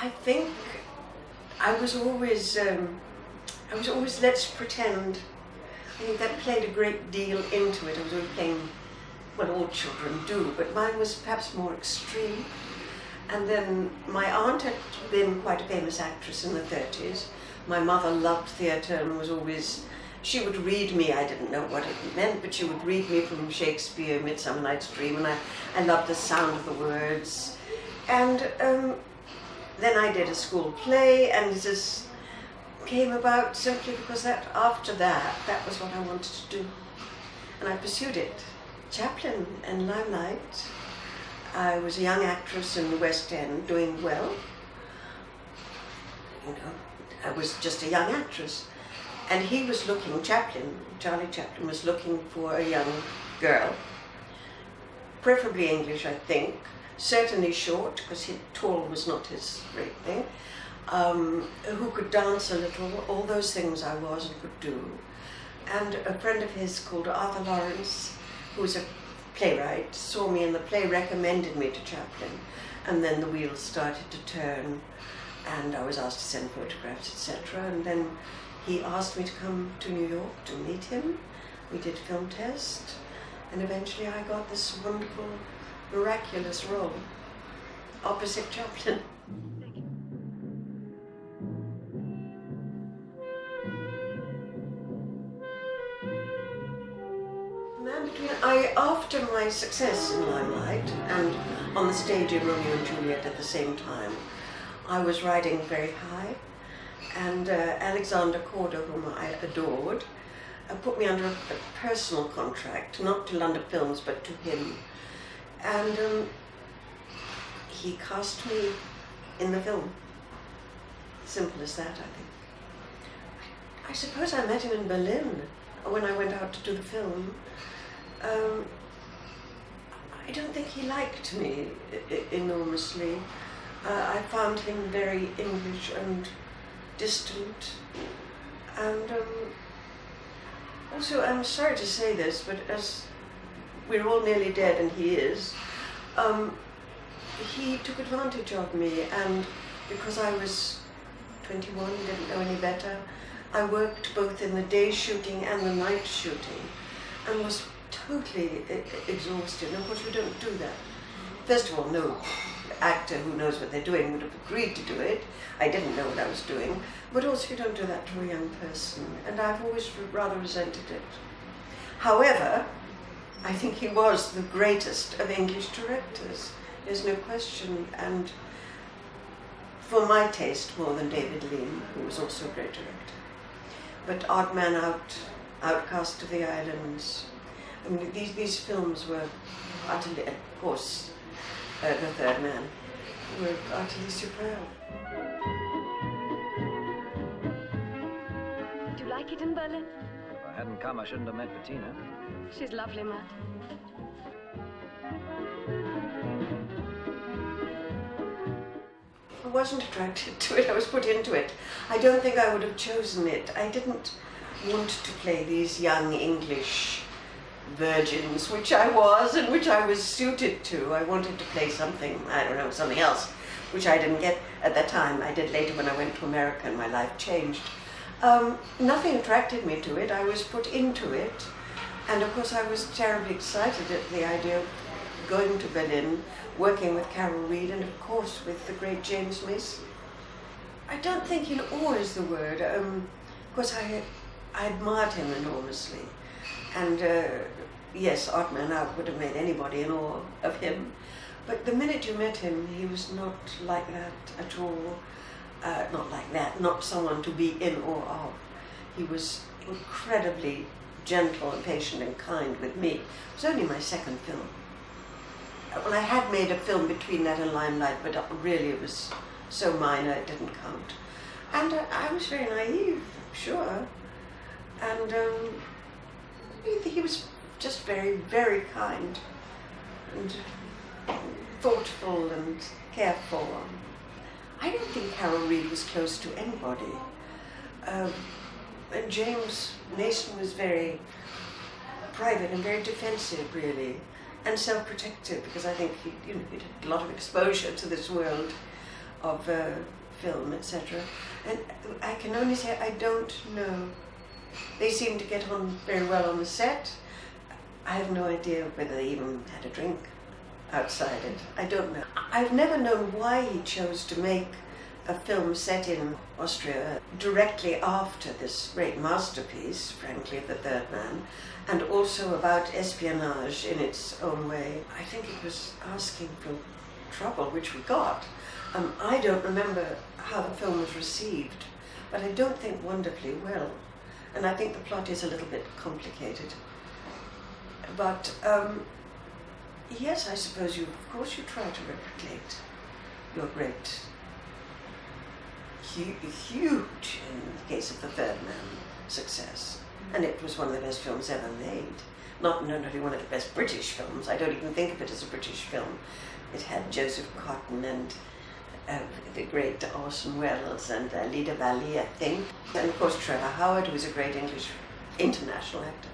I think I was always let's pretend. I think that played a great deal into it. I was always playing, well, all children do, but mine was perhaps more extreme. And then my aunt had been quite a famous actress in the 30s. My mother loved theatre and was always, she would read me, I didn't know what it meant, but she would read me from Shakespeare, Midsummer Night's Dream, and I loved the sound of the words. And then I did a school play, and this came about simply because after that was what I wanted to do. And I pursued it. Chaplin and Limelight. I was a young actress in the West End, doing well. You know, I was just a young actress. And he was looking, Charlie Chaplin was looking for a young girl, preferably English, I think, certainly short, because tall was not his great thing, who could dance a little, all those things I was and could do. And a friend of his called Arthur Lawrence, who was a playwright, saw me in the play, recommended me to Chaplin, and then the wheels started to turn, and I was asked to send photographs, etc. And then he asked me to come to New York to meet him. We did film test, and eventually I got this wonderful, miraculous role opposite Chaplin. After my success in Limelight and on the stage in Romeo and Juliet at the same time, I was riding very high, and Alexander Korda, whom I adored, put me under a personal contract, not to London Films, but to him. And he cast me in the film. Simple as that, I think. I suppose I met him in Berlin when I went out to do the film. I don't think he liked me enormously. I found him very English and distant. And also, I'm sorry to say this, but as we're all nearly dead, and he is, he took advantage of me, and because I was 21, didn't know any better, I worked both in the day shooting and the night shooting, and was totally exhausted. And of course, we don't do that. First of all, no actor who knows what they're doing would have agreed to do it. I didn't know what I was doing. But also, you don't do that to a young person. And I've always rather resented it. However, I think he was the greatest of English directors. There's no question. And for my taste, more than David Lean, who was also a great director. But Odd Man Out, Outcast of the Islands, I mean, these films were utterly, of course, The Third Man, were utterly superb. Do you like it in Berlin? If I hadn't come, I shouldn't have met Bettina. She's lovely, Matt. I wasn't attracted to it, I was put into it. I don't think I would have chosen it. I didn't want to play these young English virgins, which I was and which I was suited to. I wanted to play something, I don't know, something else, which I didn't get at that time. I did later when I went to America and my life changed. Nothing attracted me to it. I was put into it. And of course I was terribly excited at the idea of going to Berlin, working with Carol Reed, and of course with the great James Mason. I don't think in awe is the word. Of course I admired him enormously. And yes, Odd Man Out would have made anybody in awe of him. But the minute you met him, he was not like that at all. Not like that, not someone to be in awe of. He was incredibly gentle and patient and kind with me. It was only my second film. Well, I had made a film between that and Limelight, but really it was so minor it didn't count. And I was very naive, sure. And he was just very, very kind and thoughtful and careful. I don't think Carol Reed was close to anybody. And James Mason was very private and very defensive, really, and self-protective, because I think he had a lot of exposure to this world. of film, etc. And I can only say I don't know. They seem to get on very well on the set. I have no idea whether they even had a drink outside it. I don't know. I've never known why he chose to make a film set in Austria directly after this great masterpiece, frankly, The Third Man, and also about espionage in its own way. I think it was asking for trouble, which we got. I don't remember how the film was received, but I don't think wonderfully well. And I think the plot is a little bit complicated. But yes, I suppose of course you try to replicate your great, huge, in the case of The Third Man, success. And it was one of the best films ever made. Not only one of the best British films, I don't even think of it as a British film. It had Joseph Cotton and the great Orson Welles and Lida Valley, I think. And of course Trevor Howard, who was a great international actor.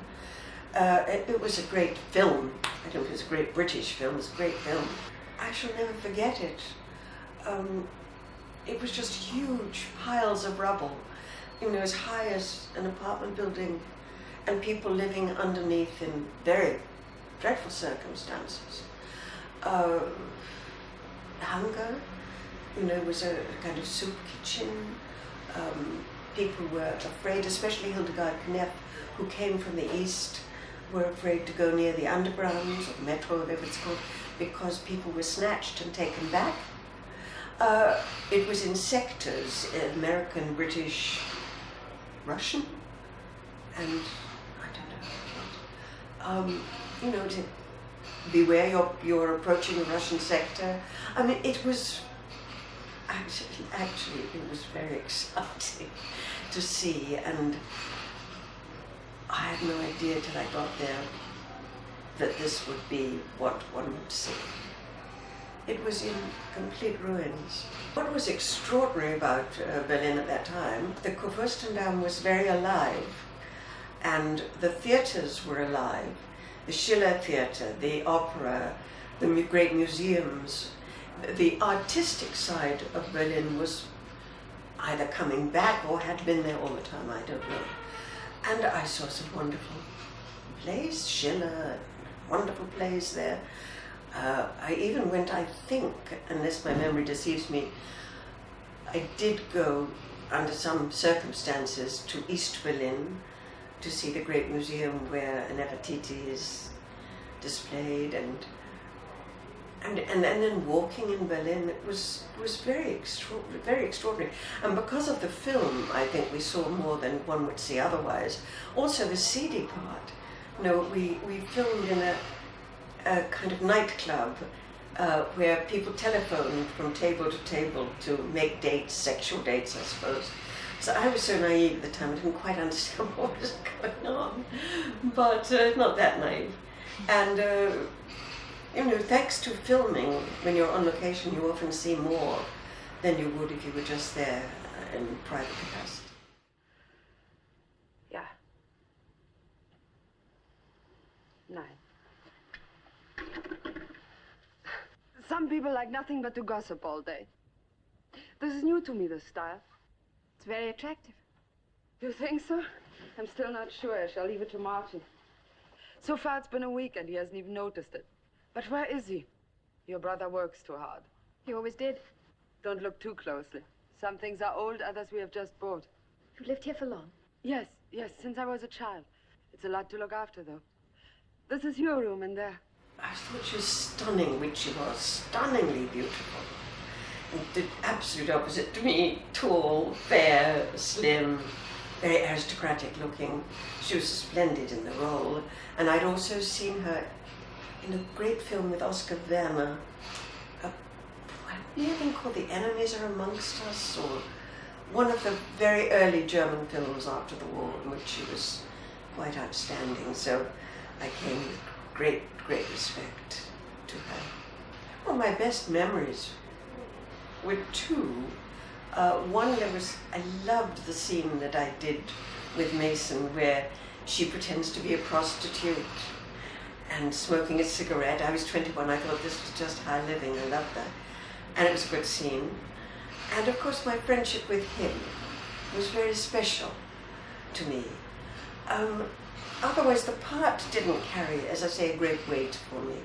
It was a great film. I don't think it was a great British film, it was a great film. I shall never forget it. It was just huge piles of rubble, as high as an apartment building, and people living underneath in very dreadful circumstances. Hunger, was a kind of soup kitchen. People were afraid, especially Hildegard Knef, who came from the east, were afraid to go near the underground, or metro, whatever it's called, because people were snatched and taken back. It was in sectors, American, British, Russian, and I don't know, to beware you're approaching a Russian sector. I mean, it was actually it was very exciting to see, and I had no idea till I got there that this would be what one would see. It was in complete ruins. What was extraordinary about Berlin at that time, the Kurfürstendamm was very alive, and the theatres were alive. The Schiller Theatre, the opera, the great museums. The artistic side of Berlin was either coming back or had been there all the time, I don't know. And I saw some wonderful plays, Schiller, wonderful plays there. I even went, I think, unless my memory deceives me, I did go under some circumstances to East Berlin to see the great museum where Nefertiti is displayed, and then walking in Berlin, it was very extraordinary. And because of the film, I think we saw more than one would see otherwise. Also the seedy part. We filmed in a kind of nightclub where people telephoned from table to table to make dates, sexual dates, I suppose. So I was so naive at the time, I didn't quite understand what was going on, but not that naive. And thanks to filming, when you're on location, you often see more than you would if you were just there in private capacity. Yeah. 9. Some people like nothing but to gossip all day. This is new to me, this style. It's very attractive. You think so? I'm still not sure. I shall leave it to Martin. So far, it's been a week and he hasn't even noticed it. But where is he? Your brother works too hard. He always did. Don't look too closely. Some things are old, others we have just bought. You've lived here for long? Yes, since I was a child. It's a lot to look after, though. This is your room in there. I thought she was stunning, which she was, stunningly beautiful. And the absolute opposite to me, tall, fair, slim, very aristocratic looking. She was splendid in the role. And I'd also seen her in a great film with Oscar Werner. I think called The Enemies Are Amongst Us, or one of the very early German films after the war, in which she was quite outstanding. So I came with great respect to her. Well, my best memories were two. One, I loved the scene that I did with Mason where she pretends to be a prostitute and smoking a cigarette. I was 21, I thought this was just high living, I loved that. And it was a good scene. And of course my friendship with him was very special to me. Otherwise the part didn't carry, as I say, a great weight for me.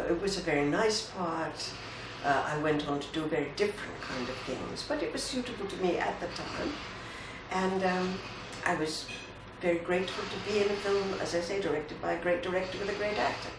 It was a very nice part. I went on to do very different kind of things, but it was suitable to me at the time. And I was very grateful to be in a film, as I say, directed by a great director with a great actor.